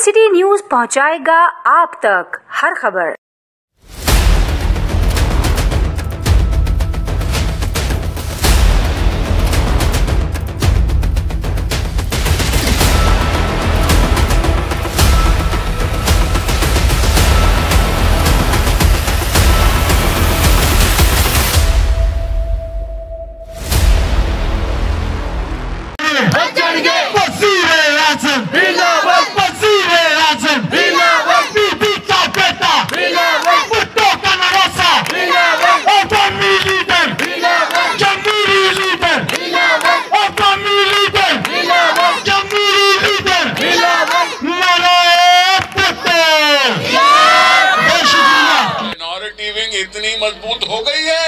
City news पहुंचाएगा आप तक हर खबर। इतनी मजबूत हो गई है,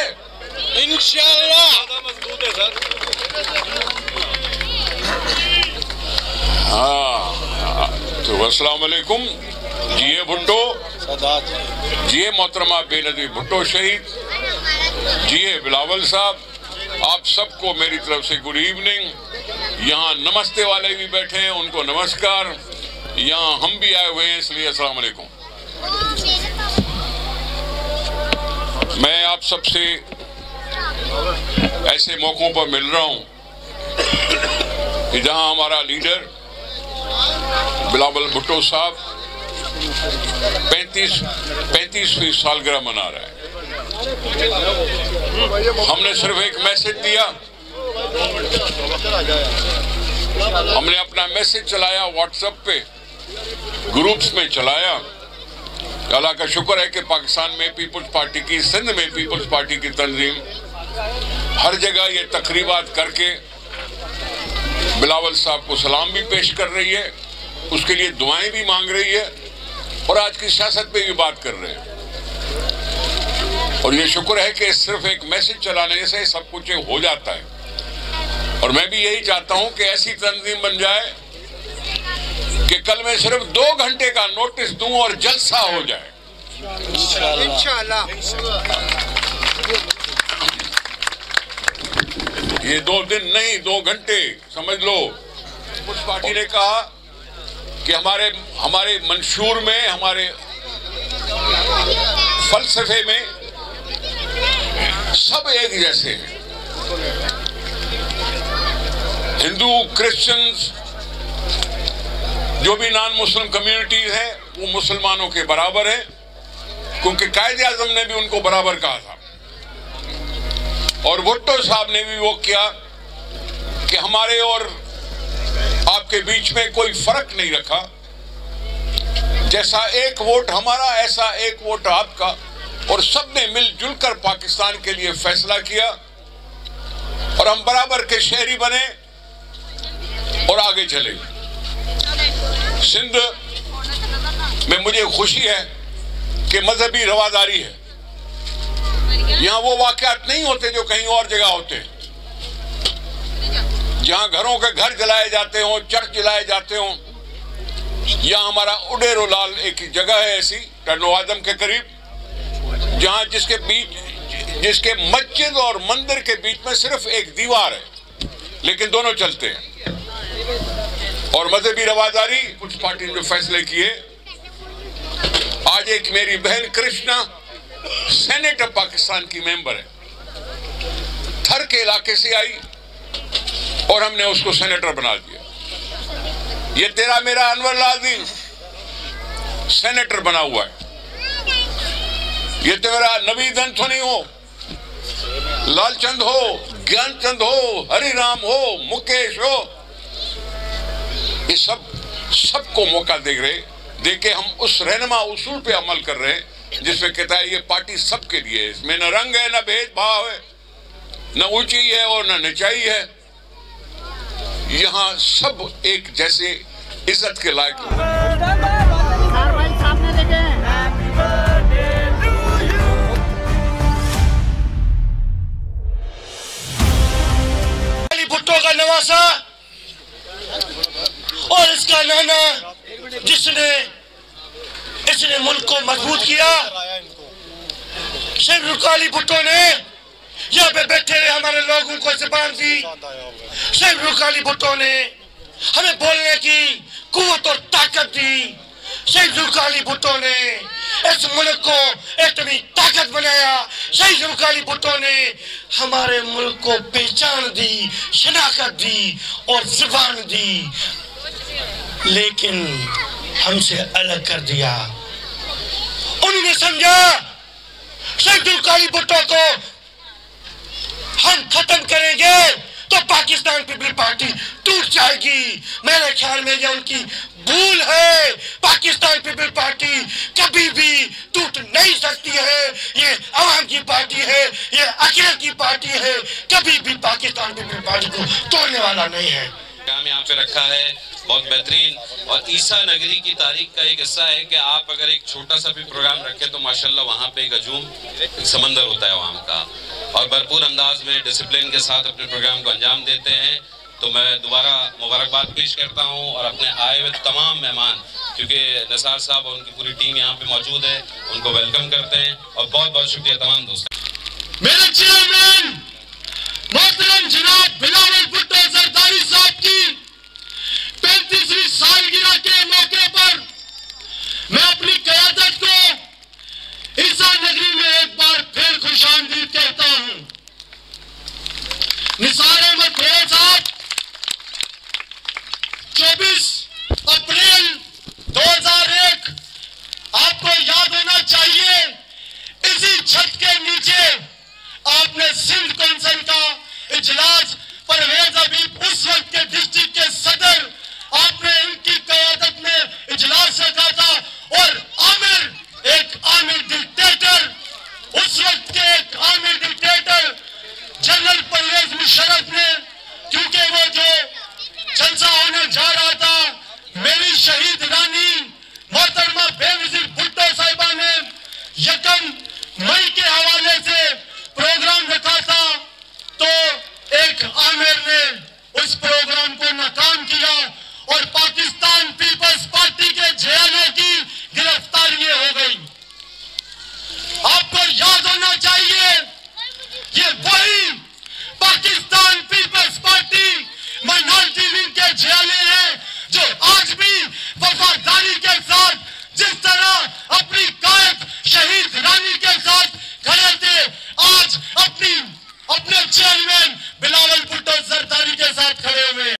इंशाअल्लाह मजबूत है सर। हाँ, तो अस्सलाम वालेकुम। जिए भुट्टो, जिए मोहतरमा बेनज़ीर भुट्टो शहीद, जिए बिलावल साहब, आप सबको मेरी तरफ से गुड इवनिंग। यहाँ नमस्ते वाले भी बैठे हैं, उनको नमस्कार। यहाँ हम भी आए हुए हैं, इसलिए अस्सलाम वालेकुम। मैं आप सबसे ऐसे मौकों पर मिल रहा हूं कि जहां हमारा लीडर बिलावल भुट्टो साहब 35वीं सालगिरह मना रहा है। हमने सिर्फ एक मैसेज दिया, हमने अपना मैसेज चलाया, व्हाट्सएप पे ग्रुप्स में चलाया। अल्लाह का शुक्र है कि पाकिस्तान में पीपल्स पार्टी की, सिंध में पीपल्स पार्टी की तंजीम हर जगह ये तकरीबात करके बिलावल साहब को सलाम भी पेश कर रही है, उसके लिए दुआएं भी मांग रही है और आज की सियासत पे भी बात कर रहे हैं। और ये शुक्र है कि सिर्फ एक मैसेज चलाने से सब कुछ हो जाता है। और मैं भी यही चाहता हूं कि ऐसी तंजीम बन जाए कि कल मैं सिर्फ 2 घंटे का नोटिस दूं और जलसा हो जाए इंशाअल्लाह। ये 2 दिन नहीं, 2 घंटे समझ लो। उस पार्टी ने कहा कि हमारे मंशूर में, हमारे फलसफे में सब एक जैसे हैं। हिंदू, क्रिश्चियंस, जो भी नॉन मुस्लिम कम्युनिटीज है वो मुसलमानों के बराबर है, क्योंकि कायदे आज़म ने भी उनको बराबर कहा था। और भुट्टो साहब ने भी वो किया कि हमारे और आपके बीच में कोई फर्क नहीं रखा, जैसा एक वोट हमारा ऐसा एक वोट आपका, और सबने मिलजुल कर पाकिस्तान के लिए फैसला किया और हम बराबर के शहरी बने और आगे चले। सिंध में मुझे खुशी है कि मजहबी रवादारी है। यहाँ वो वाकयात नहीं होते जो कहीं और जगह होते हैं, जहाँ घरों के घर जलाए जाते हों, चर्च जलाए जाते हों। यहाँ हमारा उडेरो लाल एक जगह है ऐसी टर्नो आदम के करीब, जहाँ जिसके मस्जिद और मंदिर के बीच में सिर्फ एक दीवार है, लेकिन दोनों चलते हैं। और मजहबी रवादारी कुछ पार्टी ने जो फैसले किए। आज एक मेरी बहन कृष्णा सेनेट ऑफ पाकिस्तान की मेंबर है, थर के इलाके से आई और हमने उसको सेनेटर बना दिया। ये तेरा मेरा अनवर लाज़ी सेनेटर बना हुआ है। ये तेरा नवीद अंथोनी हो, लालचंद हो, ज्ञानचंद हो, हरिराम हो, मुकेश हो, ये सबको मौका दे के हम उस रहनुमा उसूल पे अमल कर रहे हैं जिसमें कहता है ये पार्टी सबके लिए है। इसमें न रंग है, न भेदभाव है, न ऊंची है और न नीचाई है। यहाँ सब एक जैसे इज्जत के लायक भुट्टो का नवासा और इसका नाना इसने मुल्क को मजबूत किया। शेख रुकाली भुट्टो ने यहाँ पे बैठे हुए हमारे लोगों को ज़बान दी। शेख रुकाली भुट्टो ने हमें बोलने की कुव्वत और ताकत दी। शहीद जुल्फ़िकार भुट्टो ने इस मुल्क को इतनी ताकत बनाया। शहीद जुल्फ़िकार भुट्टो ने हमारे मुल्क को पहचान दी, शनाख्त दी और ज़ुबान दी, लेकिन हमसे अलग कर दिया। उन्होंने समझा शहीद जुल्फ़िकार भुट्टो को हम खत्म करेंगे तो पाकिस्तान पीपल पार्टी टूट जाएगी। मेरे ख्याल में ये उनकी भूल है। पाकिस्तान पीपल पार्टी कभी भी टूट नहीं सकती है। ये अवाम की पार्टी है, ये अकीदत की पार्टी है। कभी भी पाकिस्तान पीपल पार्टी को तोड़ने वाला नहीं है। काम यहाँ पे रखा है बहुत बेहतरीन, और ईसा नगरी की तारीख का एक हिस्सा है कि आप अगर एक छोटा सा भी प्रोग्राम रखें तो माशाल्लाह वहाँ पे एक हजूम, एक समंदर होता है वहाँ का, और भरपूर अंदाज में डिसिप्लिन के साथ अपने प्रोग्राम को अंजाम देते हैं। तो मैं दोबारा मुबारकबाद पेश करता हूँ और अपने आए हुए तमाम मेहमान, क्योंकि निसार साहब और उनकी पूरी टीम यहाँ पे मौजूद है, उनको वेलकम करते हैं और बहुत बहुत शुक्रिया तमाम दोस्तों। मेरे चेयरमैन मोहतरम जनाब बिलावल भुट्टो